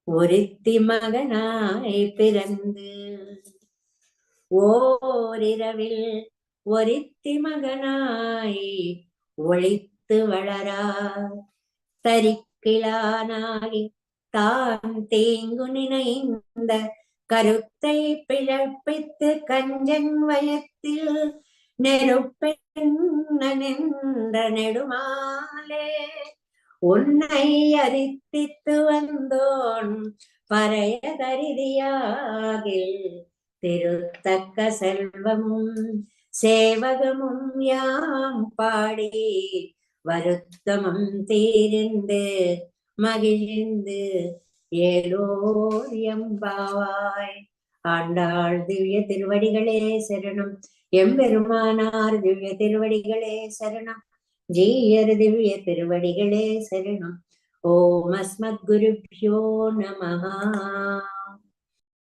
ஒருத்தி மகனாய் பிறந்து ஓரிரவில் ஒருத்தி மகனாய் ஒளித்து வளரா தரிக்கிலானாகி தான் தேங்கு நினைந்த கருத்தை பிழப்பித்து கஞ்சன் வயத்தில் நெருப்பென்ன நின்ற நெடுமாலே உன்னை அரித்தித்து வந்தோன் பறையதரிதியாகில் திருத்தக்க செல்வமும் சேவகமும் யாம் பாடி வருத்தமும் தீர்ந்து மகிழ்ந்து ஏலோர் எம்பாவாய். ஆண்டாள் திவ்ய திருவடிகளே சரணம். எம்பெருமானார் திவ்ய திருவடிகளே சரணம். ஜீயர் திவ்ய திருவடிகளே சரணம். ஓம் அஸ்மத் குருப்யோ நமஹ.